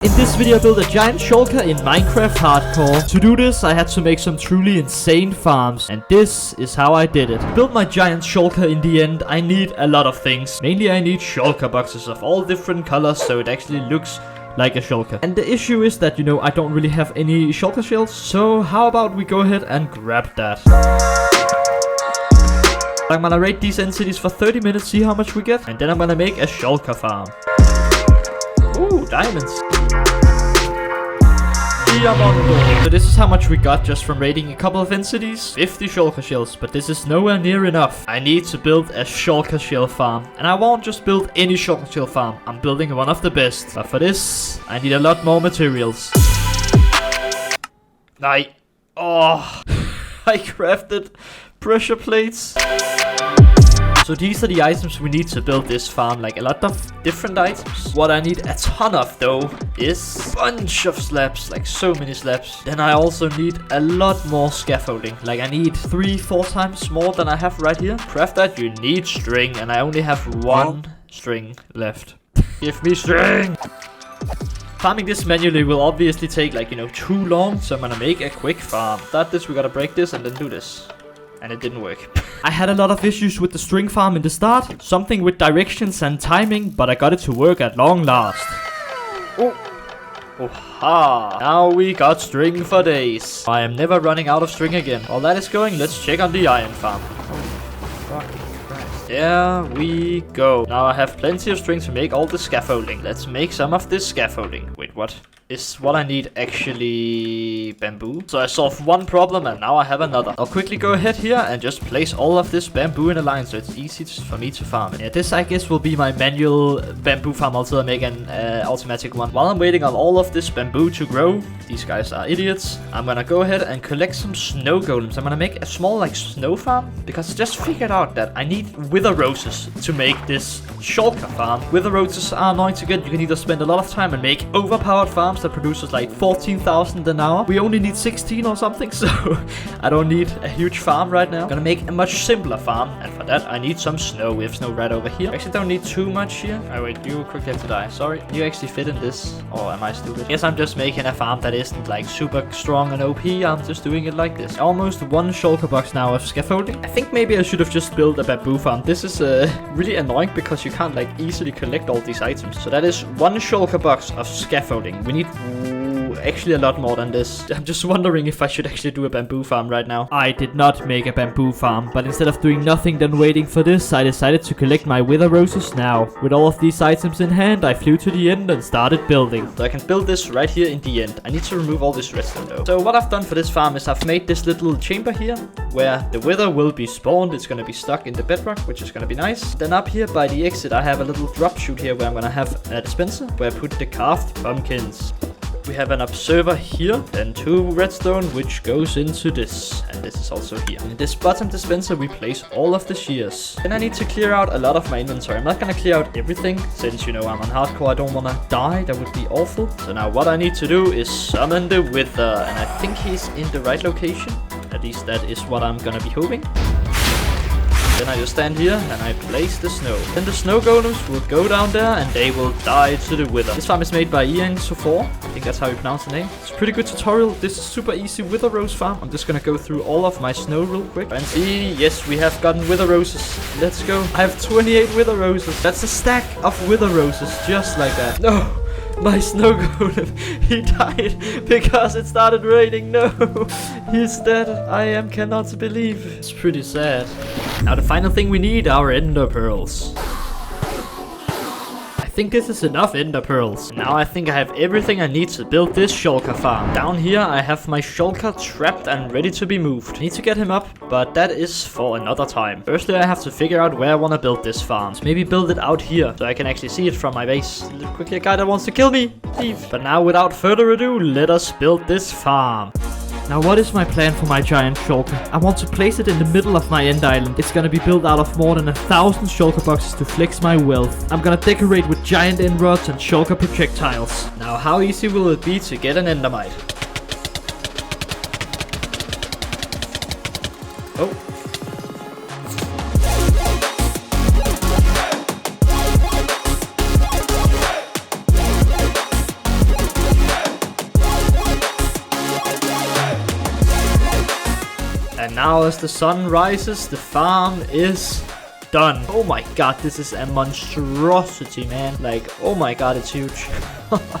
In this video I built a giant shulker in Minecraft Hardcore. To do this I had to make some truly insane farms, and this is how I did it. To build my giant shulker in the end I need a lot of things. Mainly I need shulker boxes of all different colors so it actually looks like a shulker. And the issue is that, you know, I don't really have any shulker shells, so how about we go ahead and grab that. I'm gonna raid these entities for 30 minutes, see how much we get, and then I'm gonna make a shulker farm. Ooh, diamonds. So this is how much we got just from raiding a couple of entities. 50 shulker shells, but this is nowhere near enough. I need to build a shulker shell farm. And I won't just build any shulker shell farm. I'm building one of the best. But for this, I need a lot more materials. Oh, I crafted pressure plates. So these are the items we need to build this farm, like a lot of different items. What I need a ton of though is a bunch of slabs, like so many slabs. Then I also need a lot more scaffolding, like I need 3-4 times more than I have right here. Craft that you need string, and I only have one string left. Give me string! Farming this manually will obviously take like, you know, too long, so I'm gonna make a quick farm. To start this we gotta break this and then do this. And it didn't work. I had a lot of issues with the string farm in the start. Something with directions and timing, but I got it to work at long last. Oh ha! Now we got string for days. I am never running out of string again. While that is going, let's check on the iron farm. There we go. Now I have plenty of string to make all the scaffolding. Let's make some of this scaffolding. Wait, what? Is what I need actually bamboo? So I solved one problem and now I have another. I'll quickly go ahead here and just place all of this bamboo in a line so it's easy for me to farm it. Yeah, this I guess will be my manual bamboo farm until I make an automatic one. While I'm waiting on all of this bamboo to grow, these guys are idiots, I'm gonna go ahead and collect some snow golems. I'm gonna make a small like snow farm because I just figured out that I need wither roses to make this shulker farm. Wither roses are annoying to get. You can either spend a lot of time and make overpowered farms that produces like 14,000 an hour. We only need 16 or something, so I don't need a huge farm right now. I'm gonna make a much simpler farm, and for that I need some snow. We have snow right over here. I actually don't need too much here. Oh wait, you quickly have to die. Sorry. You actually fit in this, or am I stupid? Yes, I'm just making a farm that isn't like super strong and OP. I'm just doing it like this. Almost one shulker box now of scaffolding. I think maybe I should have just built a bamboo farm. This is really annoying because you can't like easily collect all these items. So that is one shulker box of scaffolding. We need actually a lot more than this. I'm just wondering if I should actually do a bamboo farm right now. I did not make a bamboo farm, but instead of doing nothing then waiting for this, I decided to collect my wither roses now. With all of these items in hand, I flew to the end and started building. So I can build this right here in the end. I need to remove all this redstone though. So what I've done for this farm is I've made this little chamber here where the wither will be spawned. It's gonna be stuck in the bedrock, which is gonna be nice. Then up here by the exit I have a little drop chute here where I'm gonna have a dispenser where I put the carved pumpkins. We have an observer here, then 2 redstone, which goes into this, and this is also here. In this bottom dispenser, we place all of the shears. Then I need to clear out a lot of my inventory. I'm not gonna clear out everything, since, you know, I'm on hardcore, I don't wanna die, that would be awful. So now what I need to do is summon the wither, and I think he's in the right location. At least that is what I'm gonna be hoping. Then I just stand here and I place the snow. Then the snow golems will go down there and they will die to the wither. This farm is made by GIANT Shulker. I think that's how you pronounce the name. It's a pretty good tutorial. This is super easy wither rose farm. I'm just gonna go through all of my snow real quick. And see, yes, we have gotten wither roses. Let's go. I have 28 wither roses. That's a stack of wither roses, just like that. No! My snow golem, he died because it started raining. No, he's dead. I cannot believe. It's pretty sad. Now the final thing we need are ender pearls. I think this is enough ender pearls. Now I think I have everything I need to build this shulker farm. Down here I have my shulker trapped and ready to be moved. I need to get him up, but that is for another time. Firstly I have to figure out where I want to build this farm. So maybe build it out here so I can actually see it from my base. Quickly, a guy that wants to kill me. Leave. But now without further ado, let us build this farm. Now what is my plan for my giant shulker? I want to place it in the middle of my end island. It's gonna be built out of more than 1,000 shulker boxes to flex my wealth. I'm gonna decorate with giant end rods and shulker projectiles. Now how easy will it be to get an endermite? Oh. And now as the sun rises, the farm is done. Oh my god, this is a monstrosity, man. Like, oh my god, it's huge.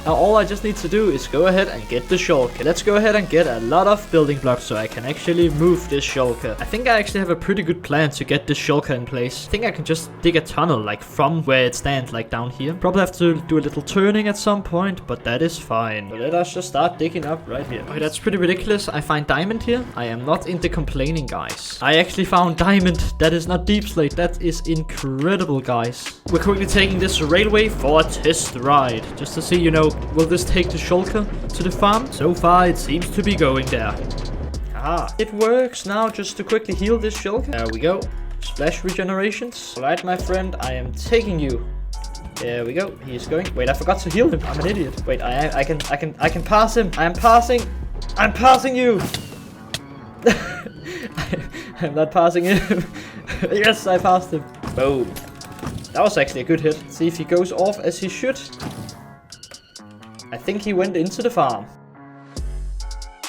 Now all I just need to do is go ahead and get the shulker. Let's go ahead and get a lot of building blocks so I can actually move this shulker. I think I actually have a pretty good plan to get this shulker in place. I think I can just dig a tunnel like from where it stands, like down here. Probably have to do a little turning at some point, but that is fine. So let us just start digging up right here. Okay, that's pretty ridiculous. I find diamond here. I am not into complaining, guys. I actually found diamond. That is not deep slate. That is incredible, guys. We're currently taking this railway for a test ride, just to see, you know, will this take the shulker to the farm? So far, it seems to be going there. Ah, it works now. Just to quickly heal this shulker. There we go. Splash regenerations. Alright, my friend, I am taking you. There we go. He is going. Wait, I forgot to heal him. I'm an idiot. Wait, I can pass him. I am passing. I'm passing you. I'm not passing him. Yes, I passed him. Boom. That was actually a good hit. Let's see if he goes off as he should. I think he went into the farm.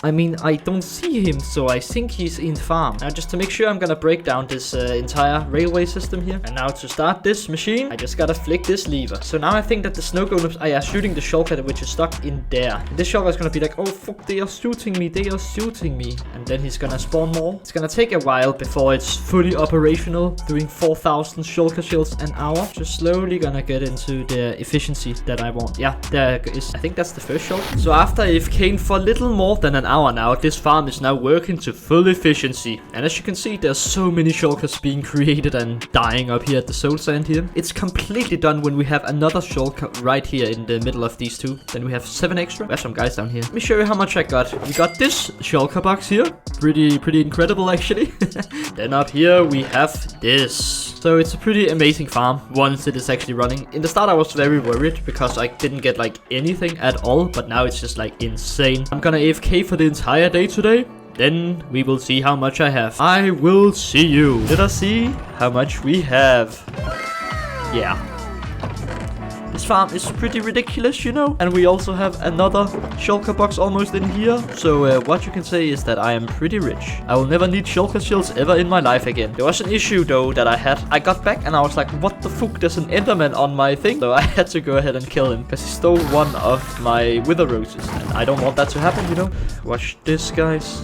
I mean, I don't see him, so I think he's in farm. Now, just to make sure, I'm gonna break down this entire railway system here. And now to start this machine, I just gotta flick this lever. So now I think that the snow golems are shooting the shulker, which is stuck in there. And this shulker is gonna be like, oh fuck, they are shooting me, they are shooting me. And then he's gonna spawn more. It's gonna take a while before it's fully operational, doing 4,000 shulker shells an hour. Just slowly gonna get into the efficiency that I want. Yeah, there is. I think that's the first shulker. So after AFKing for little more than an hour now, this farm is now working to full efficiency. And as you can see, there's so many shulkers being created and dying up here at the soul sand here. It's completely done when we have another shulker right here in the middle of these two. Then we have 7 extra. There's some guys down here. Let me show you how much I got. We got this shulker box here. Pretty incredible, actually. Then up here we have this. So it's a pretty amazing farm once it is actually running. In the start I was very worried because I didn't get like anything at all, but now it's just like insane. I'm gonna AFK for the entire day today. Then we will see how much I have. I will see you. Let us see how much we have. Yeah. This farm is pretty ridiculous, you know. And we also have another shulker box almost in here. So what you can say is that I am pretty rich. I will never need shulker shells ever in my life again. There was an issue though that I had. I got back and I was like, what the fuck? There's an Enderman on my thing. So I had to go ahead and kill him because he stole one of my wither roses. And I don't want that to happen, you know. Watch this, guys.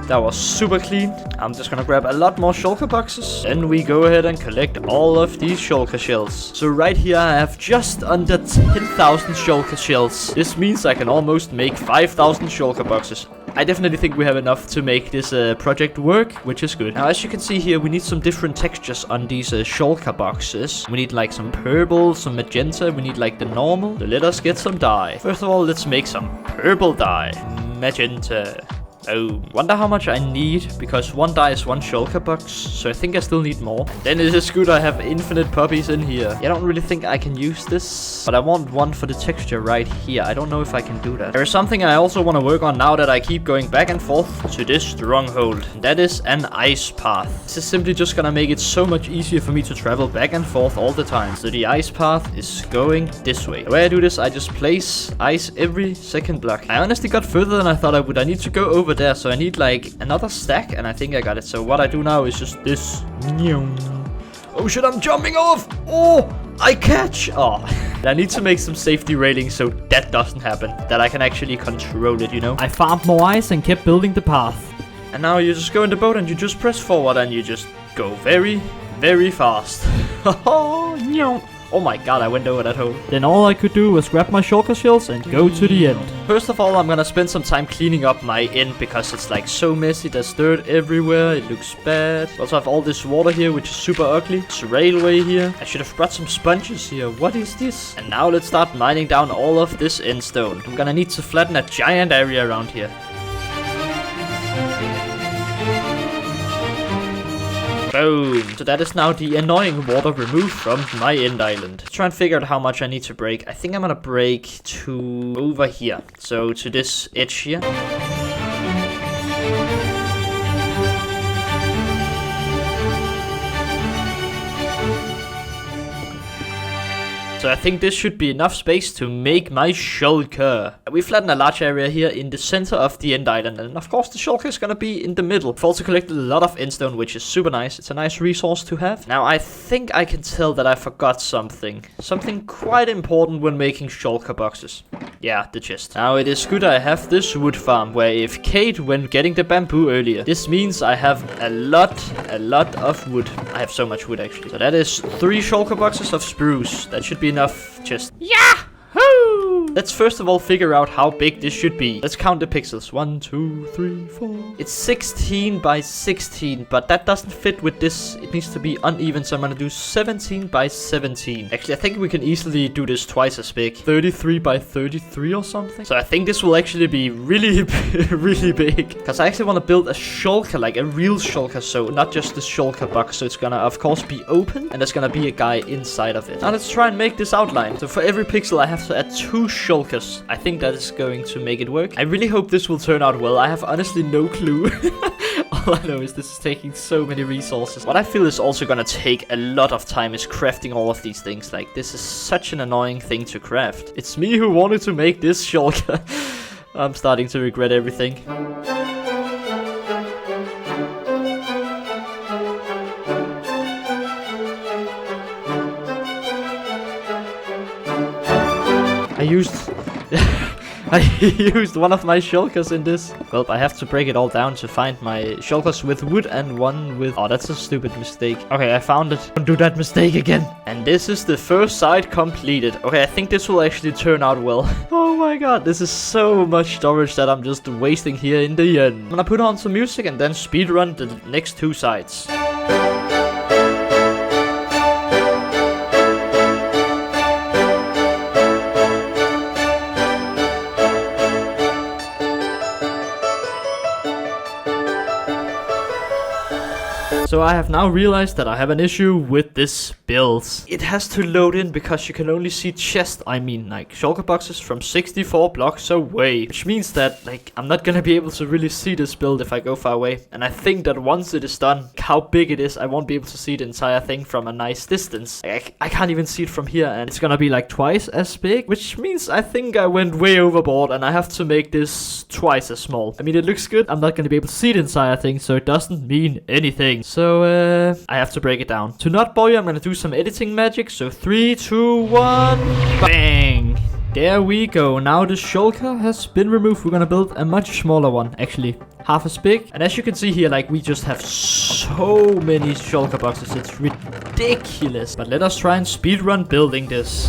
That was super clean. I'm just gonna grab a lot more shulker boxes. Then we go ahead and collect all of these shulker shells. So right here I have just under 10,000 shulker shells. This means I can almost make 5,000 shulker boxes. I definitely think we have enough to make this project work, which is good. Now, as you can see here, we need some different textures on these shulker boxes. We need like some purple, some magenta. We need like the normal. So let us get some dye. First of all, let's make some purple dye. Magenta. Oh, wonder how much I need, because one dye is one shulker box, so I think I still need more. Then it is good I have infinite puppies in here. I don't really think I can use this, but I want one for the texture right here. I don't know if I can do that. There is something I also want to work on now that I keep going back and forth to this stronghold. That is an ice path. This is simply just gonna make it so much easier for me to travel back and forth all the time. So the ice path is going this way. The way I do this, I just place ice every second block. I honestly got further than I thought I would. I need to go over there, so I need like another stack, and I think I got it. So what I do now is just this. Oh shit, I'm jumping off. Oh, I catch. Oh, I need to make some safety railings so that doesn't happen, that I can actually control it, you know. I farmed more ice and kept building the path, and now you just go in the boat and you just press forward and you just go very fast. Oh my god, I went over that hole. Then all I could do was grab my shulker shells and go to the end. First of all, I'm gonna spend some time cleaning up my end because it's like so messy. There's dirt everywhere. It looks bad. Also have all this water here, which is super ugly. It's a railway here. I should have brought some sponges here. What is this? And now let's start mining down all of this end stone. I'm gonna need to flatten a giant area around here. Boom. So that is now the annoying water removed from my end island. Try and figure out how much I need to break. I think I'm gonna break to over here. So to this edge here. So I think this should be enough space to make my shulker. We flatten a large area here in the center of the end island, and of course the shulker is gonna be in the middle. I've also collected a lot of endstone, which is super nice. It's a nice resource to have. Now I think I can tell that I forgot something. Something quite important when making shulker boxes. Yeah, the chest. Now it is good I have this wood farm where I AFK'd when getting the bamboo earlier. This means I have a lot of wood. I have so much wood actually. So that is 3 shulker boxes of spruce. That should be enough chest. Yeah! Let's first of all figure out how big this should be. Let's count the pixels. 1, 2, 3, 4. It's 16 by 16, but that doesn't fit with this. It needs to be uneven, so I'm gonna do 17 by 17. Actually, I think we can easily do this twice as big. 33 by 33 or something. So I think this will actually be really, really big. Because I actually want to build a shulker, like a real shulker, so not just the shulker box. So it's gonna, of course, be open, and there's gonna be a guy inside of it. Now let's try and make this outline. So for every pixel, I have to add 2 shulkers. I think that is going to make it work. I really hope this will turn out well. I have honestly no clue. All I know is this is taking so many resources. What I feel is also gonna take a lot of time is crafting all of these things. Like, this is such an annoying thing to craft. It's me who wanted to make this shulker. I'm starting to regret everything. I used one of my shulkers in this. Well, I have to break it all down to find my shulkers with wood and one with... Oh, that's a stupid mistake. Okay, I found it. Don't do that mistake again. And this is the first side completed. Okay, I think this will actually turn out well. Oh my god, this is so much storage that I'm just wasting here in the end. I'm gonna put on some music and then speedrun the next 2 sides. So I have now realized that I have an issue with this build. It has to load in because you can only see chest, like shulker boxes from 64 blocks away. Which means that, like, I'm not gonna be able to really see this build if I go far away. And I think that once it is done, how big it is, I won't be able to see the entire thing from a nice distance. I can't even see it from here, and it's gonna be like twice as big. Which means I think I went way overboard and I have to make this twice as small. I mean, it looks good. I'm not gonna be able to see the entire thing, so it doesn't mean anything. So, I have to break it down. To not bore you, I'm gonna do some editing magic. So 3, 2, 1, bang! There we go. Now the shulker has been removed. We're gonna build a much smaller one, actually. Half as big. And as you can see here, like, we just have so many shulker boxes. It's ridiculous. But let us try and speedrun building this.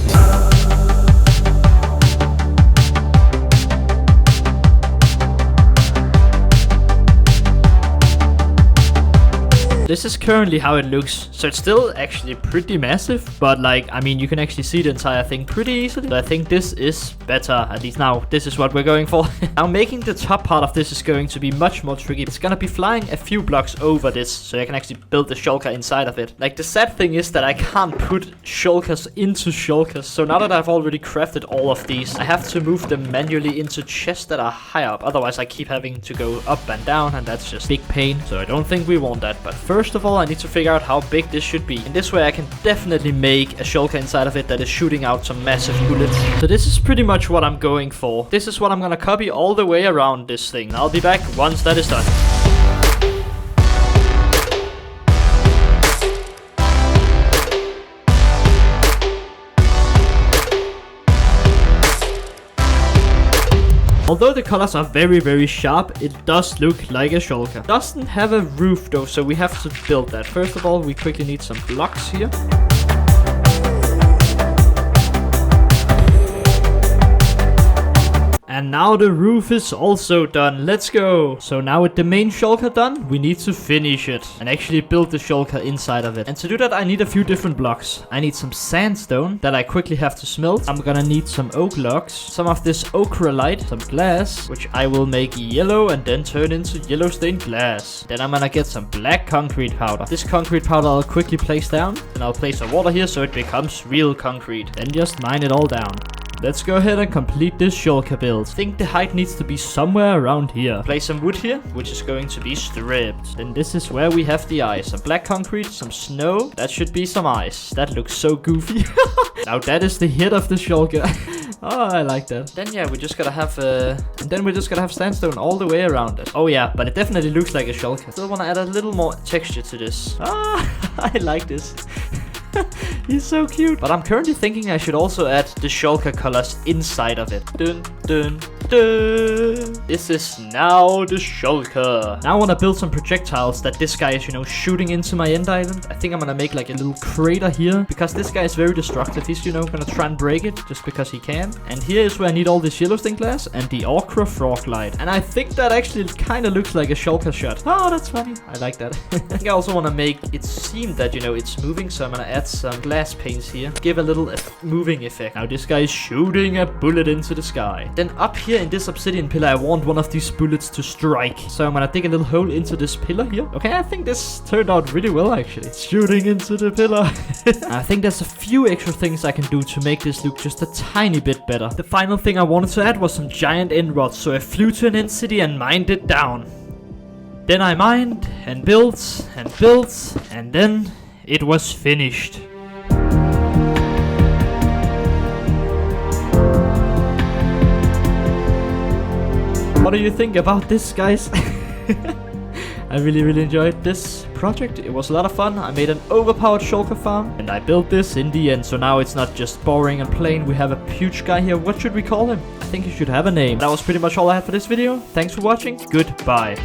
This is currently how it looks. So it's still actually pretty massive, but like, I mean, you can actually see the entire thing pretty easily. So I think this is better. At least now, this is what we're going for. Now making the top part of this is going to be much more tricky. It's gonna be flying a few blocks over this, so I can actually build the shulker inside of it. Like, the sad thing is that I can't put shulkers into shulkers. So now that I've already crafted all of these, I have to move them manually into chests that are high up. Otherwise, I keep having to go up and down, and that's just big pain. So I don't think we want that. But first of all, I need to figure out how big this should be. In this way, I can definitely make a shulker inside of it that is shooting out some massive bullets. So this is pretty much what I'm going for. This is what I'm gonna copy all the way around this thing. I'll be back once that is done. Although the colors are very, very sharp, it does look like a shulker. Doesn't have a roof though, so we have to build that. First of all, we quickly need some blocks here. And now the roof is also done. Let's go. So now with the main shulker done, we need to finish it and actually build the shulker inside of it. And to do that, I need a few different blocks. I need some sandstone that I quickly have to smelt. I'm gonna need some oak logs, some of this ocrolite, some glass, which I will make yellow and then turn into yellow stained glass. Then I'm gonna get some black concrete powder. This concrete powder I'll quickly place down. And I'll place some water here so it becomes real concrete. Then just mine it all down. Let's go ahead and complete this shulker build. I think the height needs to be somewhere around here. Place some wood here, which is going to be stripped. Then this is where we have the ice. Some black concrete, some snow. That should be some ice. That looks so goofy. Now that is the head of the shulker. Oh, I like that. Then yeah, we just gotta have and then we're just gonna have sandstone all the way around it. Oh yeah, but it definitely looks like a shulker. Still wanna add a little more texture to this. Ah, I like this. He's so cute. But I'm currently thinking I should also add the shulker colors inside of it. Dun, dun, dun. This is now the shulker. Now I want to build some projectiles that this guy is, you know, shooting into my end island. I think I'm gonna make like a little crater here because this guy is very destructive. He's, you know, gonna try and break it just because he can. And here is where I need all this yellow stained glass and the ochre frog light. And I think that actually kind of looks like a shulker shot. Oh, that's funny. I like that. I think I also want to make it seem that, you know, it's moving. So I'm gonna add some glass panes here. Give a little moving effect. Now this guy is shooting a bullet into the sky. Then up here in this obsidian pillar, I want one of these bullets to strike. So I'm gonna dig a little hole into this pillar here. Okay, I think this turned out really well actually. It's shooting into the pillar. I think there's a few extra things I can do to make this look just a tiny bit better. The final thing I wanted to add was some giant end rods. So I flew to an end city and mined it down. Then I mined and built and built, and then it was finished. What do you think about this, guys? I really enjoyed this project. It was a lot of fun. I made an overpowered shulker farm and I built this in the end. So now it's not just boring and plain. We have a huge guy here. What should we call him? I think he should have a name. That was pretty much all I had for this video. Thanks for watching. Goodbye.